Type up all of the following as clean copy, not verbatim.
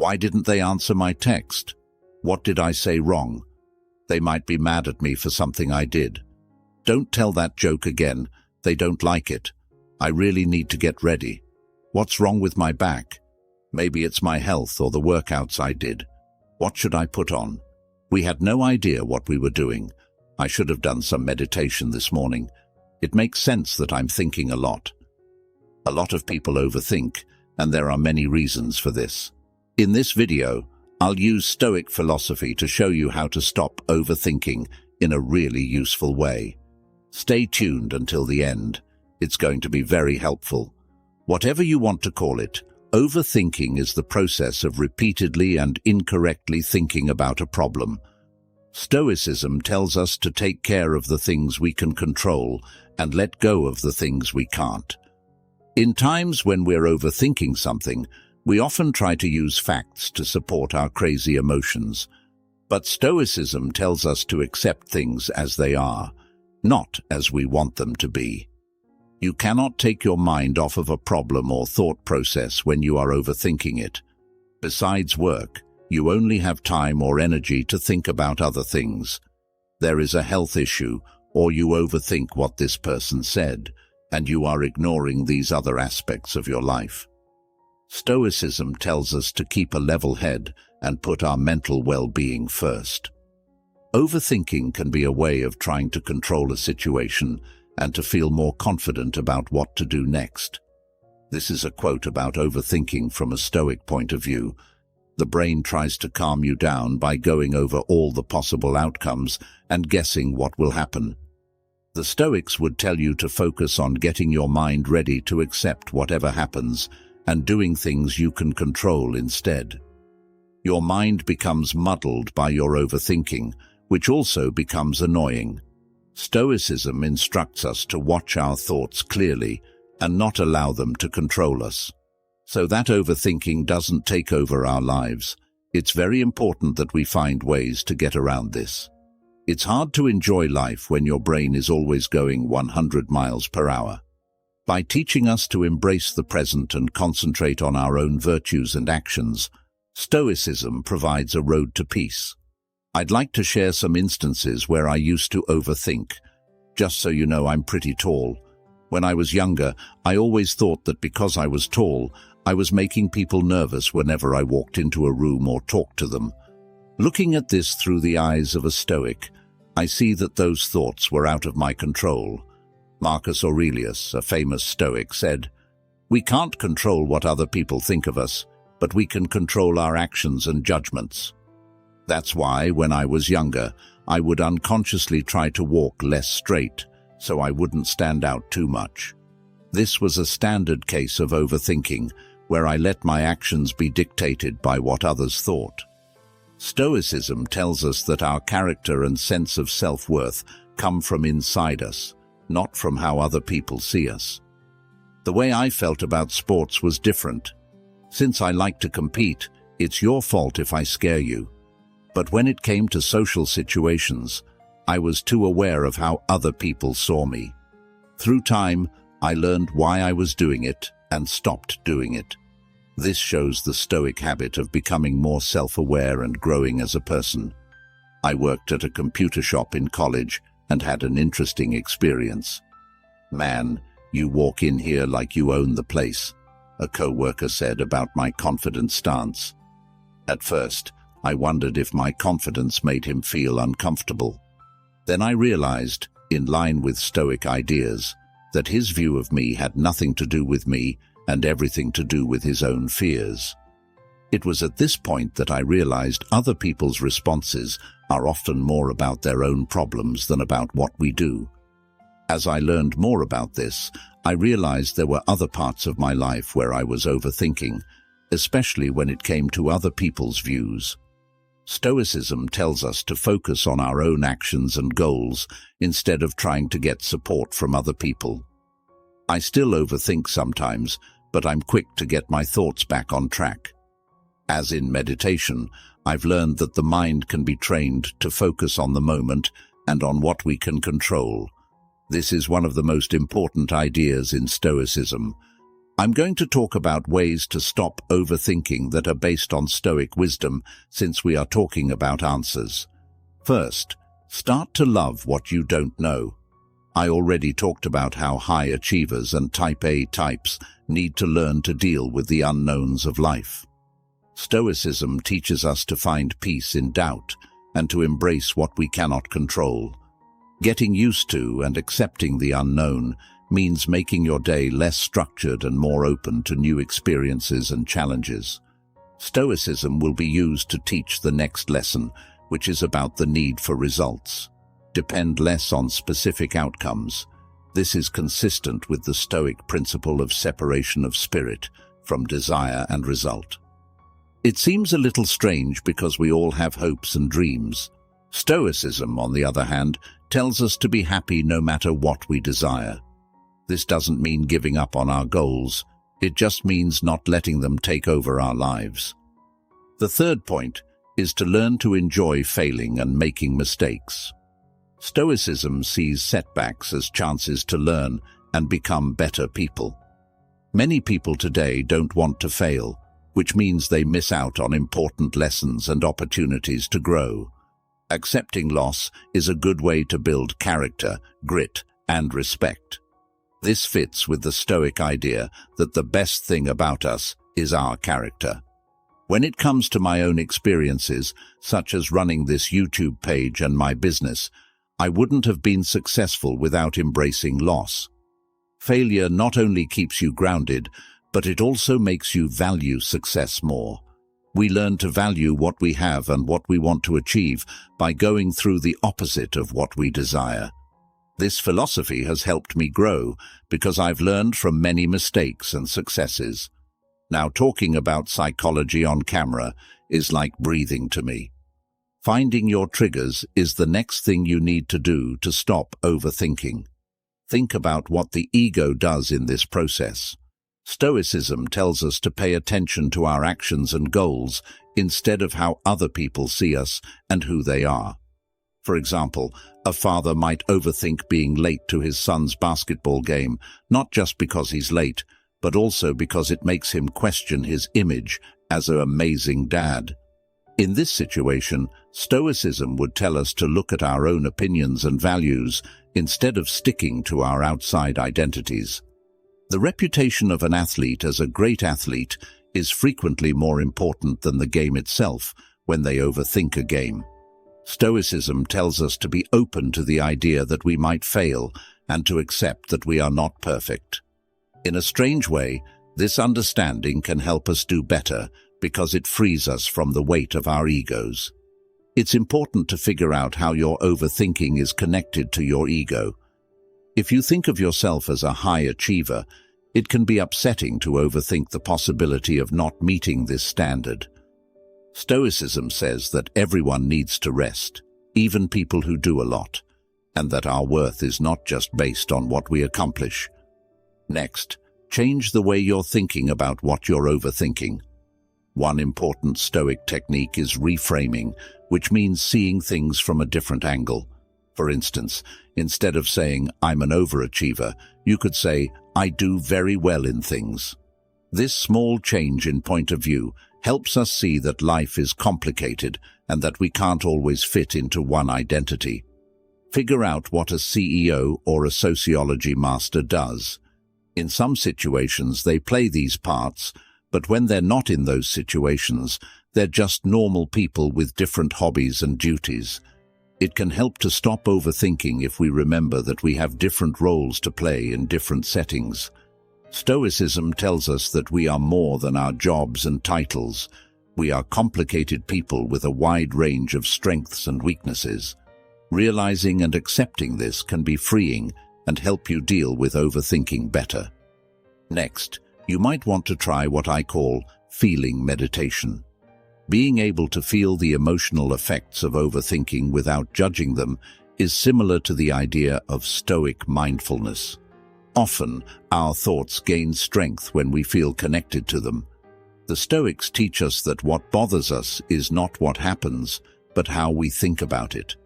Why didn't they answer my text? What did I say wrong? They might be mad at me for something I did. Don't tell that joke again. They don't like it. I really need to get ready. What's wrong with my back? Maybe it's my health or the workouts I did. What should I put on? We had no idea what we were doing. I should have done some meditation this morning. It makes sense that I'm thinking a lot. A lot of people overthink, and there are many reasons for this. In this video, I'll use Stoic philosophy to show you how to stop overthinking in a really useful way. Stay tuned until the end. It's going to be very helpful. Whatever you want to call it, overthinking is the process of repeatedly and incorrectly thinking about a problem. Stoicism tells us to take care of the things we can control and let go of the things we can't. In times when we're overthinking something, we often try to use facts to support our crazy emotions. But Stoicism tells us to accept things as they are, not as we want them to be. You cannot take your mind off of a problem or thought process when you are overthinking it. Besides work, you only have time or energy to think about other things. There is a health issue, or you overthink what this person said, and you are ignoring these other aspects of your life. Stoicism tells us to keep a level head and put our mental well-being first. Overthinking can be a way of trying to control a situation and to feel more confident about what to do next. This is a quote about overthinking from a Stoic point of view. The brain tries to calm you down by going over all the possible outcomes and guessing what will happen. The Stoics would tell you to focus on getting your mind ready to accept whatever happens and doing things you can control instead. Your mind becomes muddled by your overthinking, which also becomes annoying. Stoicism instructs us to watch our thoughts clearly and not allow them to control us. So that overthinking doesn't take over our lives. It's very important that we find ways to get around this. It's hard to enjoy life when your brain is always going 100 miles per hour. By teaching us to embrace the present and concentrate on our own virtues and actions, Stoicism provides a road to peace. I'd like to share some instances where I used to overthink. Just so you know, I'm pretty tall. When I was younger, I always thought that because I was tall, I was making people nervous whenever I walked into a room or talked to them. Looking at this through the eyes of a Stoic, I see that those thoughts were out of my control. Marcus Aurelius, a famous Stoic, said, "We can't control what other people think of us, but we can control our actions and judgments." That's why, when I was younger, I would unconsciously try to walk less straight, so I wouldn't stand out too much. This was a standard case of overthinking, where I let my actions be dictated by what others thought. Stoicism tells us that our character and sense of self-worth come from inside us, not from how other people see us. The way I felt about sports was different. Since I like to compete, it's your fault if I scare you. But when it came to social situations, I was too aware of how other people saw me. Through time, I learned why I was doing it and stopped doing it. This shows the Stoic habit of becoming more self-aware and growing as a person. I worked at a computer shop in college and had an interesting experience. "Man, you walk in here like you own the place," a co-worker said about my confident stance. At first, I wondered if my confidence made him feel uncomfortable. Then I realized, in line with Stoic ideas, that his view of me had nothing to do with me and everything to do with his own fears. It was at this point that I realized other people's responses are often more about their own problems than about what we do. As I learned more about this, I realized there were other parts of my life where I was overthinking, especially when it came to other people's views. Stoicism tells us to focus on our own actions and goals instead of trying to get support from other people. I still overthink sometimes, but I'm quick to get my thoughts back on track. As in meditation, I've learned that the mind can be trained to focus on the moment and on what we can control. This is one of the most important ideas in Stoicism. I'm going to talk about ways to stop overthinking that are based on Stoic wisdom, since we are talking about answers. First, start to love what you don't know. I already talked about how high achievers and type A types need to learn to deal with the unknowns of life. Stoicism teaches us to find peace in doubt and to embrace what we cannot control. Getting used to and accepting the unknown means making your day less structured and more open to new experiences and challenges. Stoicism will be used to teach the next lesson, which is about the need for results. Depend less on specific outcomes. This is consistent with the Stoic principle of separation of spirit from desire and result. It seems a little strange because we all have hopes and dreams. Stoicism, on the other hand, tells us to be happy no matter what we desire. This doesn't mean giving up on our goals. It just means not letting them take over our lives. The third point is to learn to enjoy failing and making mistakes. Stoicism sees setbacks as chances to learn and become better people. Many people today don't want to fail, which means they miss out on important lessons and opportunities to grow. Accepting loss is a good way to build character, grit, and respect. This fits with the Stoic idea that the best thing about us is our character. When it comes to my own experiences, such as running this YouTube page and my business, I wouldn't have been successful without embracing loss. Failure not only keeps you grounded, but it also makes you value success more. We learn to value what we have and what we want to achieve by going through the opposite of what we desire. This philosophy has helped me grow because I've learned from many mistakes and successes. Now, talking about psychology on camera is like breathing to me. Finding your triggers is the next thing you need to do to stop overthinking. Think about what the ego does in this process. Stoicism tells us to pay attention to our actions and goals instead of how other people see us and who they are. For example, a father might overthink being late to his son's basketball game, not just because he's late, but also because it makes him question his image as an amazing dad. In this situation, Stoicism would tell us to look at our own opinions and values instead of sticking to our outside identities. The reputation of an athlete as a great athlete is frequently more important than the game itself when they overthink a game. Stoicism tells us to be open to the idea that we might fail and to accept that we are not perfect. In a strange way, this understanding can help us do better because it frees us from the weight of our egos. It's important to figure out how your overthinking is connected to your ego. If you think of yourself as a high achiever, it can be upsetting to overthink the possibility of not meeting this standard. Stoicism says that everyone needs to rest, even people who do a lot, and that our worth is not just based on what we accomplish. Next, change the way you're thinking about what you're overthinking. One important Stoic technique is reframing, which means seeing things from a different angle. For instance, instead of saying, "I'm an overachiever," you could say, "I do very well in things." This small change in point of view helps us see that life is complicated and that we can't always fit into one identity. Figure out what a CEO or a sociology master does. In some situations, they play these parts, but when they're not in those situations, they're just normal people with different hobbies and duties. It can help to stop overthinking if we remember that we have different roles to play in different settings. Stoicism tells us that we are more than our jobs and titles. We are complicated people with a wide range of strengths and weaknesses. Realizing and accepting this can be freeing and help you deal with overthinking better. Next, you might want to try what I call feeling meditation. Being able to feel the emotional effects of overthinking without judging them is similar to the idea of Stoic mindfulness. Often, our thoughts gain strength when we feel connected to them. The Stoics teach us that what bothers us is not what happens, but how we think about it.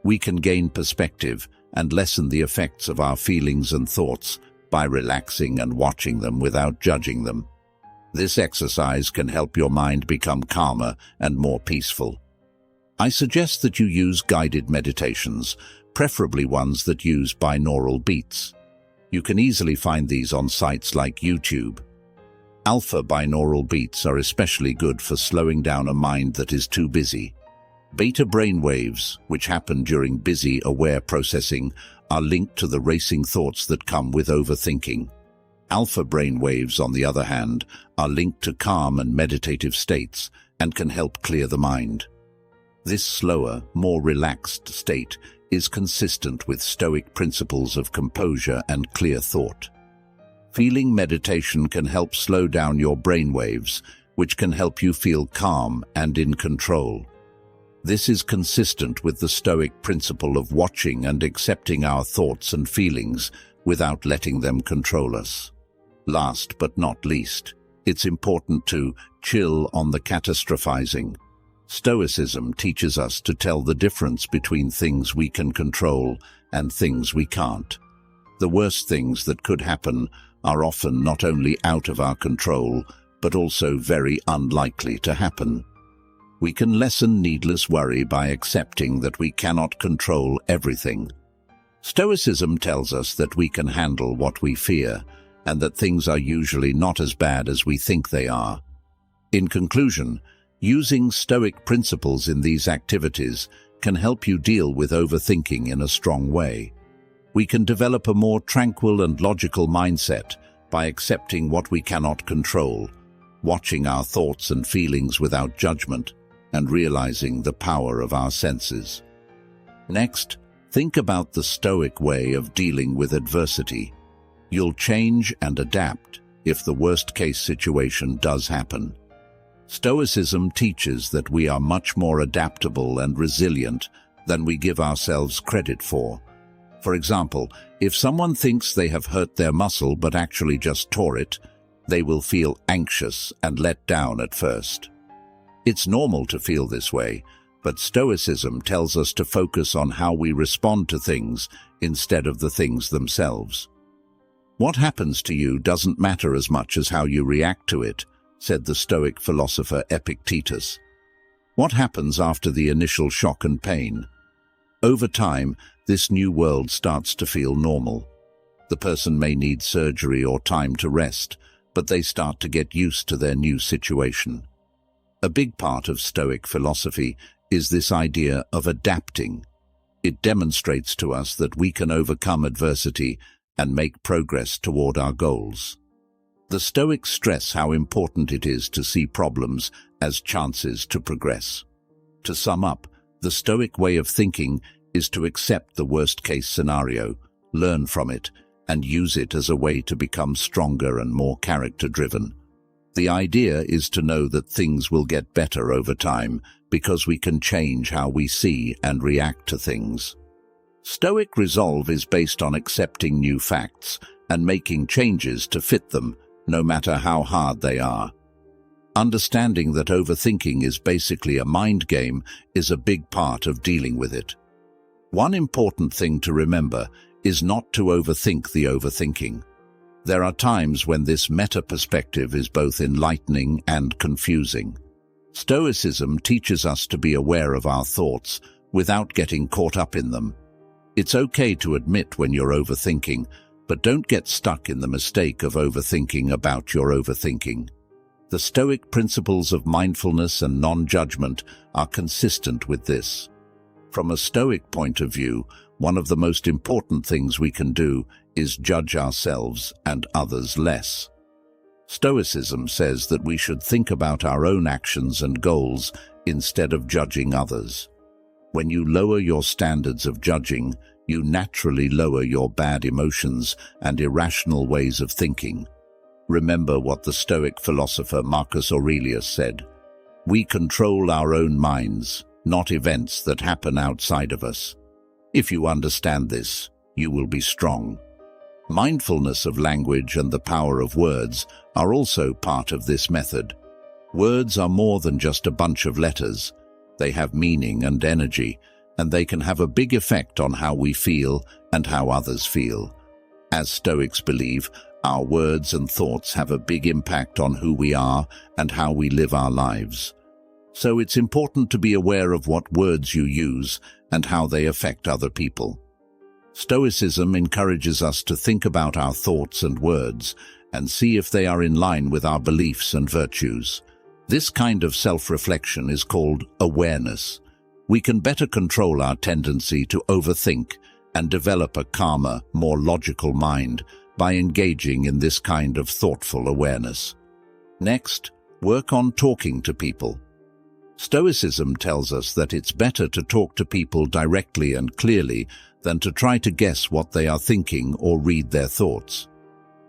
We can gain perspective and lessen the effects of our feelings and thoughts by relaxing and watching them without judging them. This exercise can help your mind become calmer and more peaceful. I suggest that you use guided meditations, preferably ones that use binaural beats. You can easily find these on sites like YouTube. Alpha binaural beats are especially good for slowing down a mind that is too busy. Beta brainwaves, which happen during busy, aware processing, are linked to the racing thoughts that come with overthinking. Alpha brainwaves, on the other hand, are linked to calm and meditative states and can help clear the mind. This slower, more relaxed state is consistent with Stoic principles of composure and clear thought. Feeling meditation can help slow down your brainwaves, which can help you feel calm and in control. This is consistent with the Stoic principle of watching and accepting our thoughts and feelings without letting them control us. Last but not least, it's important to chill on the catastrophizing. Stoicism teaches us to tell the difference between things we can control and things we can't. The worst things that could happen are often not only out of our control, but also very unlikely to happen. We can lessen needless worry by accepting that we cannot control everything. Stoicism tells us that we can handle what we fear, and that things are usually not as bad as we think they are. In conclusion, using Stoic principles in these activities can help you deal with overthinking in a strong way. We can develop a more tranquil and logical mindset by accepting what we cannot control, watching our thoughts and feelings without judgment, and realizing the power of our senses. Next, think about the Stoic way of dealing with adversity. You'll change and adapt if the worst-case situation does happen. Stoicism teaches that we are much more adaptable and resilient than we give ourselves credit for. For example, if someone thinks they have hurt their muscle but actually just tore it, they will feel anxious and let down at first. It's normal to feel this way, but Stoicism tells us to focus on how we respond to things instead of the things themselves. What happens to you doesn't matter as much as how you react to it, said the Stoic philosopher Epictetus. What happens after the initial shock and pain? Over time, this new world starts to feel normal. The person may need surgery or time to rest, but they start to get used to their new situation. A big part of Stoic philosophy is this idea of adapting. It demonstrates to us that we can overcome adversity and make progress toward our goals. The Stoics stress how important it is to see problems as chances to progress. To sum up, the Stoic way of thinking is to accept the worst-case scenario, learn from it, and use it as a way to become stronger and more character-driven. The idea is to know that things will get better over time because we can change how we see and react to things. Stoic resolve is based on accepting new facts and making changes to fit them, no matter how hard they are. Understanding that overthinking is basically a mind game is a big part of dealing with it. One important thing to remember is not to overthink the overthinking. There are times when this meta-perspective is both enlightening and confusing. Stoicism teaches us to be aware of our thoughts without getting caught up in them. It's okay to admit when you're overthinking, but don't get stuck in the mistake of overthinking about your overthinking. The Stoic principles of mindfulness and non-judgment are consistent with this. From a Stoic point of view, one of the most important things we can do is judge ourselves and others less. Stoicism says that we should think about our own actions and goals instead of judging others. When you lower your standards of judging, you naturally lower your bad emotions and irrational ways of thinking. Remember what the Stoic philosopher Marcus Aurelius said: "We control our own minds, not events that happen outside of us." If you understand this, you will be strong. Mindfulness of language and the power of words are also part of this method. Words are more than just a bunch of letters. They have meaning and energy, and they can have a big effect on how we feel and how others feel. As Stoics believe, our words and thoughts have a big impact on who we are and how we live our lives. So it's important to be aware of what words you use and how they affect other people. Stoicism encourages us to think about our thoughts and words and see if they are in line with our beliefs and virtues. This kind of self-reflection is called awareness. We can better control our tendency to overthink and develop a calmer, more logical mind by engaging in this kind of thoughtful awareness. Next, work on talking to people. Stoicism tells us that it's better to talk to people directly and clearly than to try to guess what they are thinking or read their thoughts.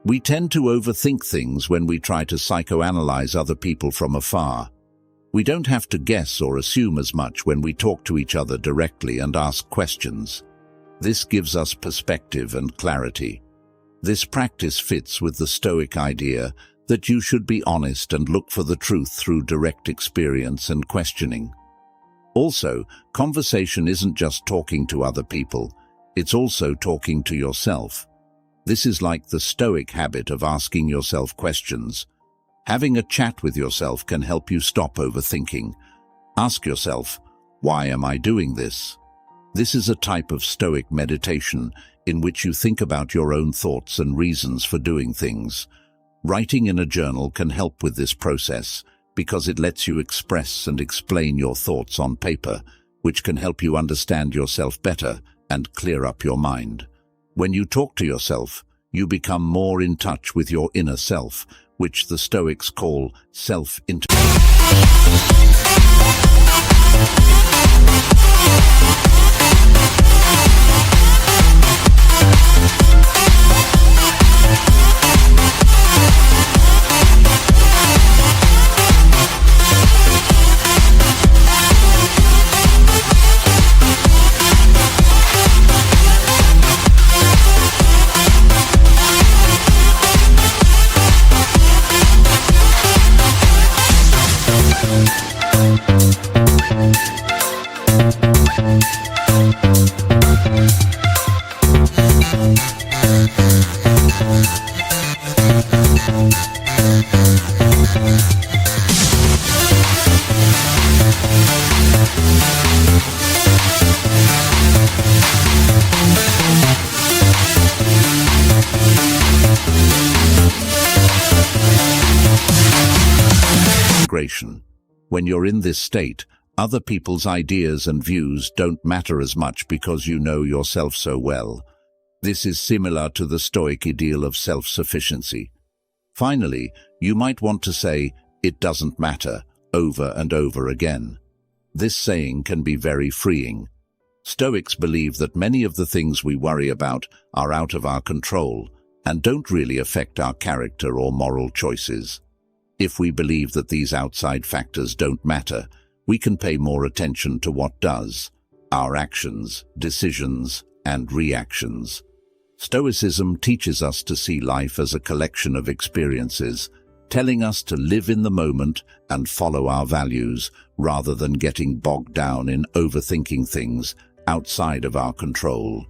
We tend to overthink things when we try to psychoanalyze other people from afar. We don't have to guess or assume as much when we talk to each other directly and ask questions. This gives us perspective and clarity. This practice fits with the Stoic idea that you should be honest and look for the truth through direct experience and questioning. Also, conversation isn't just talking to other people, it's also talking to yourself. This is like the Stoic habit of asking yourself questions. Having a chat with yourself can help you stop overthinking. Ask yourself, why am I doing this? This is a type of Stoic meditation in which you think about your own thoughts and reasons for doing things. Writing in a journal can help with this process because it lets you express and explain your thoughts on paper, which can help you understand yourself better and clear up your mind. When you talk to yourself, you become more in touch with your inner self, which the Stoics call self-integration. When you're in this state, other people's ideas and views don't matter as much because you know yourself so well. This is similar to the Stoic ideal of self-sufficiency. Finally, you might want to say, "It doesn't matter," over and over again. This saying can be very freeing. Stoics believe that many of the things we worry about are out of our control and don't really affect our character or moral choices. If we believe that these outside factors don't matter, we can pay more attention to what does: our actions, decisions, and reactions. Stoicism teaches us to see life as a collection of experiences, telling us to live in the moment and follow our values rather than getting bogged down in overthinking things outside of our control.